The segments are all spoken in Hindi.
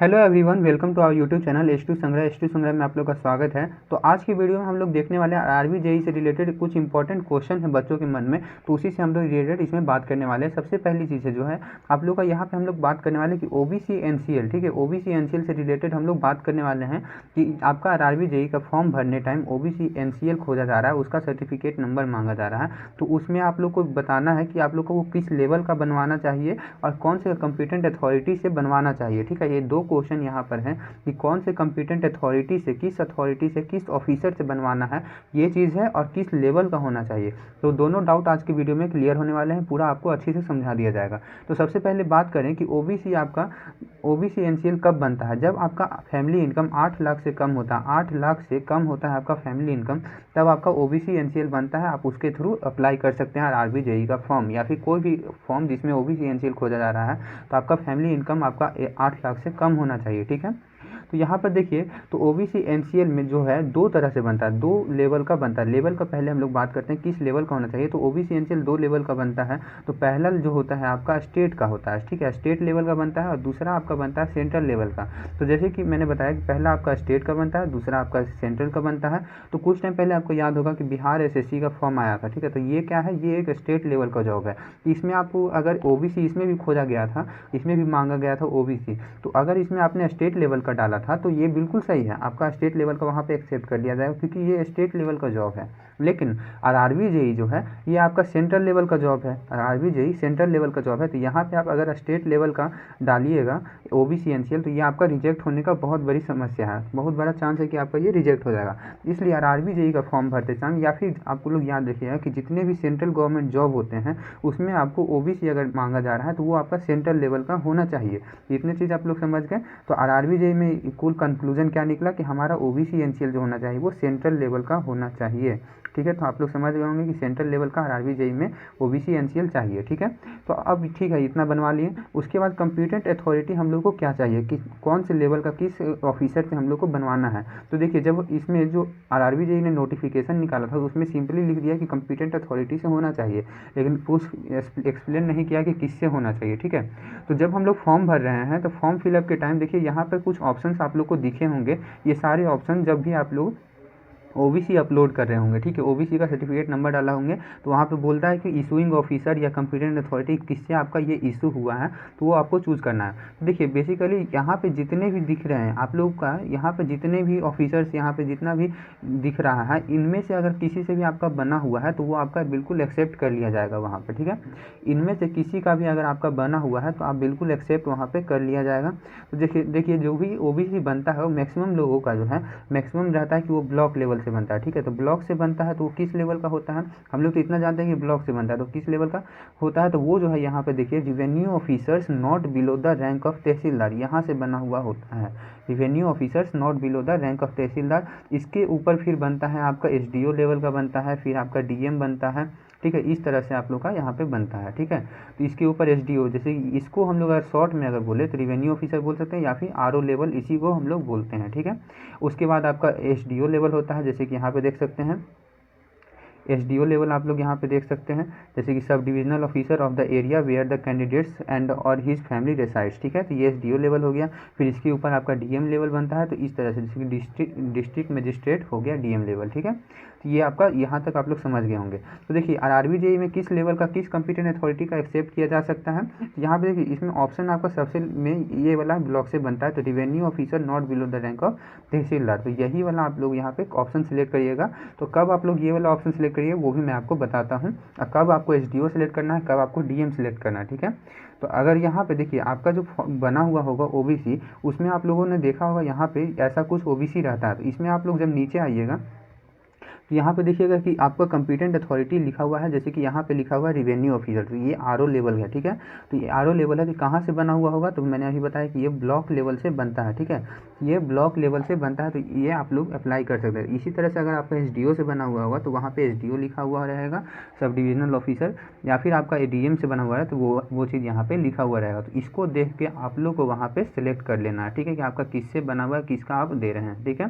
Hello everyone, welcome to our YouTube channel H two Sangrah में आप लोग का स्वागत है। तो आज की वीडियो में हम लोग देखने वाले हैं आरबी जेई से रिलेटेड कुछ इंपॉर्टेंट क्वेश्चन है बच्चों के मन में, तो उसी से हम लोग रिलेटेड इसमें बात करने वाले हैं। सबसे पहली चीज़ है जो है आप लोग का यहाँ पे हम लोग बात करने वाले कि ओबीसी एनसीएल, ठीक है, ओबीसी एनसीएल से रिलेटेड हम लोग बात करने वाले हैं कि आपका आरबी जेई का फॉर्म भरने टाइम ओबीसी एनसीएल खोजा जा रहा है, उसका सर्टिफिकेट नंबर मांगा जा रहा है। तो उसमें आप लोग को बताना है कि आप लोग को वो किस लेवल का बनवाना चाहिए और कौन से कॉम्पिटेंट अथॉरिटी से बनवाना चाहिए। ठीक है, ये दो क्वेश्चन यहाँ पर है कि कौन से कॉम्पिटेंट अथॉरिटी से, किस अथॉरिटी से, किस ऑफिसर से बनवाना है, ये चीज़ है, और किस लेवल का होना चाहिए। तो दोनों डाउट आज की वीडियो में क्लियर होने वाले हैं, पूरा आपको अच्छे से समझा दिया जाएगा। तो सबसे पहले बात करें कि ओबीसी एनसीएल कब बनता है। जब आपका फैमिली इनकम 8 लाख से कम होता है, 8 लाख से कम होता है आपका फैमिली इनकम, तब आपका ओबीसी एनसीएल बनता है। आप उसके थ्रू अप्लाई कर सकते हैं आरबी जेई का फॉर्म या फिर कोई भी फॉर्म जिसमें ओबीसी एनसीएल खोजा जा रहा है। तो आपका फैमिली इनकम आपका 8 लाख से कम होना चाहिए। ठीक है, तो यहाँ पर देखिए, तो ओबीसी एनसीएल में जो है दो तरह से बनता है, दो लेवल का बनता है। लेवल का पहले हम लोग बात करते हैं किस लेवल का होना चाहिए। तो ओबीसी एनसीएल दो लेवल का बनता है। तो पहला जो होता है आपका स्टेट का होता है, ठीक है, स्टेट लेवल का बनता है, और दूसरा आपका बनता है सेंट्रल लेवल का। तो जैसे कि मैंने बताया कि पहला आपका स्टेट का बनता है, दूसरा आपका सेंट्रल का बनता है। तो कुछ टाइम पहले आपको याद होगा कि बिहार एसएससी का फॉर्म आया था, ठीक है, तो ये क्या है, ये एक स्टेट लेवल का जॉब है। इसमें आपको अगर ओबीसी इसमें भी खोजा गया था, इसमें भी मांगा गया था ओबीसी, तो अगर इसमें आपने स्टेट लेवल का डाला था तो ये बिल्कुल सही है, आपका स्टेट लेवल का वहाँ पे एक्सेप्ट कर लिया जाएगा क्योंकि ये स्टेट लेवल का जॉब है। लेकिन आरबी जेई जो है ये आपका सेंट्रल लेवल का जॉब है, आरबी जेई सेंट्रल लेवल का जॉब है। तो यहाँ पे आप अगर स्टेट लेवल का डालिएगा ओबीसी एनसीएल, तो ये आपका रिजेक्ट होने का बहुत बड़ी समस्या है, बहुत बड़ा चांस है कि आपका ये रिजेक्ट हो जाएगा। इसलिए आरबी जेई का फॉर्म भरते समय, या फिर आपको लोग याद रखिएगा कि जितने भी सेंट्रल गवर्नमेंट जॉब होते हैं उसमें आपको ओबीसी अगर मांगा जा रहा है तो वो आपका सेंट्रल लेवल का होना चाहिए। इतनी चीज़ आप लोग समझ गए। तो आरबी जेई में कुल कंक्लूजन क्या निकला कि हमारा ओबीसी एनसीएल जो होना चाहिए वो सेंट्रल लेवल का होना चाहिए। ठीक है, तो आप लोग समझ गए होंगे कि सेंट्रल लेवल का आरबी जेई में ओबीसी एनसीएल चाहिए। ठीक है, तो अब ठीक है, इतना बनवा लिए। उसके बाद कंप्यूटेंट अथॉरिटी हम लोग को क्या चाहिए कि कौन से लेवल का, किस ऑफिसर से हम लोग को बनवाना है। तो देखिए, जब इसमें जो आरबी जेई ने नोटिफिकेशन निकाला था उसमें सिंपली लिख दिया कि कंप्यूटेंट अथॉरिटी से होना चाहिए, लेकिन कुछ एक्सप्लेन नहीं किया कि किससे होना चाहिए। ठीक है, तो जब हम लोग फॉर्म भर रहे हैं तो फॉर्म फिलअप के टाइम देखिए यहाँ पर कुछ ऑप्शंस आप लोग को दिखे होंगे। ये सारे ऑप्शन जब भी आप लोग ओबीसी अपलोड कर रहे होंगे, ठीक है, ओबीसी का सर्टिफिकेट नंबर डाला होंगे, तो वहाँ पे बोलता है कि इशूइंग ऑफिसर या कंप्यूटेंट अथॉरिटी किससे आपका ये इशू हुआ है, तो वो आपको चूज़ करना है। तो देखिए, बेसिकली यहाँ पे जितने भी दिख रहे हैं आप लोग का, यहाँ पे जितने भी ऑफिसर्स, यहाँ पे जितना भी दिख रहा है, इनमें से अगर किसी से भी आपका बना हुआ है तो वो आपका बिल्कुल एक्सेप्ट कर लिया जाएगा वहाँ पर। ठीक है, इनमें से किसी का भी अगर आपका बना हुआ है तो आप बिल्कुल एक्सेप्ट वहाँ पर कर लिया जाएगा। तो देखिए जो भी ओबीसी बनता है वो मैक्सिमम लोगों का जो है, मैक्सिमम रहता है कि वो ब्लॉक लेवल से बनता है। ठीक है, तो ब्लॉक से बनता है तो वो किस लेवल का होता है, हम लोग तो इतना जानते हैं कि ब्लॉक से बनता है, तो किस लेवल का होता है, तो वो जो है यहाँ पे देखिए, revenue officers not below the rank of tehsildar, यहाँ से बना हुआ होता है, revenue officers not below the rank of tehsildar. इसके ऊपर फिर बनता है आपका एसडीओ लेवल का बनता है, फिर आपका डीएम बनता है। ठीक है, इस तरह से आप लोग का यहाँ पे बनता है। ठीक है, तो इसके ऊपर एसडीओ, जैसे इसको हम लोग अगर शॉर्ट में अगर बोले तो रिवेन्यू ऑफिसर बोल सकते हैं, या फिर आरओ लेवल, इसी को हम लोग बोलते हैं। ठीक है, उसके बाद आपका एसडीओ लेवल होता है, जैसे कि यहाँ पे देख सकते हैं एसडीओ लेवल आप लोग यहाँ पे देख सकते हैं, जैसे कि sub divisional officer of the area where the candidates and और हिज फैमिली रेसाइड्स। ठीक है, तो ये एसडीओ लेवल हो गया। फिर इसके ऊपर आपका डीएम लेवल बनता है, तो इस तरह से, जैसे कि डिस्ट्रिक्ट मजिस्ट्रेट हो गया डीएम लेवल। ठीक है, तो ये आपका यहाँ तक आप लोग समझ गए होंगे। तो देखिए, आरबी जेई में किस लेवल का, किस कंप्यूटेंट अथॉरिटी का एक्सेप्ट किया जा सकता है। तो यहाँ पे देखिए, इसमें ऑप्शन आपका सबसे में ये वाला ब्लॉक से बनता है, तो revenue officer not below the rank of tehsildar, तो यही वाला आप लोग यहाँ पे ऑप्शन सिलेक्ट करिएगा। तो कब आप लोग ये वाला ऑप्शन सिलेक्ट करिए वो भी मैं आपको बताता हूँ, और कब आपको एसडीओ सेलेक्ट करना है, कब आपको डीएम सेलेक्ट करना है। ठीक है, तो अगर यहाँ पे देखिए आपका जो बना हुआ होगा ओबीसी, उसमें आप लोगों ने देखा होगा यहाँ पे ऐसा कुछ ओबीसी रहता है। तो इसमें आप लोग जब नीचे आइएगा तो यहाँ पे देखिएगा कि आपका कंप्यूटेंट अथॉरिटी लिखा हुआ है, जैसे कि यहाँ पे लिखा हुआ है रिवेन्यू ऑफिसर, तो ये आरओ लेवल है। ठीक है, तो ये आरओ लेवल है, तो कहाँ से बना हुआ होगा, तो मैंने अभी बताया कि ये ब्लॉक लेवल से बनता है। ठीक है, ये ब्लॉक लेवल से बनता है, तो ये आप लोग अप्लाई कर सकते हैं। इसी तरह से अगर आपका एसडीओ से बना हुआ होगा तो वहाँ पे एसडीओ लिखा हुआ रहेगा, सब डिविजनल ऑफिसर, या फिर आपका एडीएम से बना हुआ है तो वो चीज़ यहाँ पे लिखा हुआ रहेगा। तो इसको देख के आप लोग को वहाँ पे सिलेक्ट कर लेना है। ठीक है, कि आपका किससे बना हुआ है, किसका आप दे रहे हैं। ठीक है,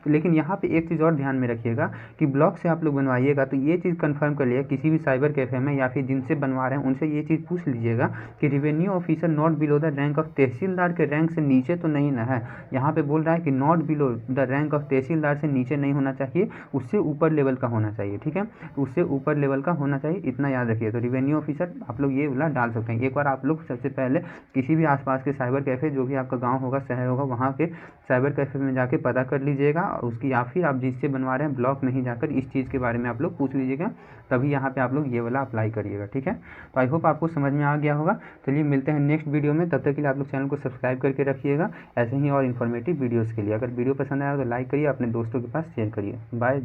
तो लेकिन यहाँ पे एक चीज़ और ध्यान में रखिएगा कि ब्लॉक से आप लोग बनवाइएगा तो ये चीज़ कंफर्म कर लिया किसी भी साइबर कैफे में या फिर जिनसे बनवा रहे हैं उनसे ये चीज़ पूछ लीजिएगा कि revenue officer not below the rank of tehsildar के रैंक से नीचे तो नहीं ना है। यहाँ पे बोल रहा है कि not below the rank of tehsildar से नीचे नहीं होना चाहिए, उससे ऊपर लेवल का होना चाहिए। ठीक है, तो उससे ऊपर लेवल का होना चाहिए, इतना याद रखिए। तो रेवेन्यू ऑफिसर आप लोग ये वाला डाल सकते हैं। एक बार आप लोग सबसे पहले किसी भी आसपास के साइबर कैफ़े, जो भी आपका गांव होगा, शहर होगा, वहाँ के साइबर कैफ़े में जाके पता कर लीजिएगा और उसकी, या फिर आप जिससे बनवा रहे हैं ब्लॉक में ही जाकर इस चीज़ के बारे में आप लोग पूछ लीजिएगा, तभी यहाँ पे आप लोग ये वाला अप्लाई करिएगा। ठीक है, तो आई होप आपको समझ में आ गया होगा। चलिए मिलते हैं नेक्स्ट वीडियो में, तब तक के लिए आप लोग चैनल को सब्सक्राइब करके रखिएगा ऐसे ही और इन्फॉर्मेटिव वीडियोज़ के लिए। अगर वीडियो पसंद आया तो लाइक करिए, अपने दोस्तों के पास शेयर करिए। बाय।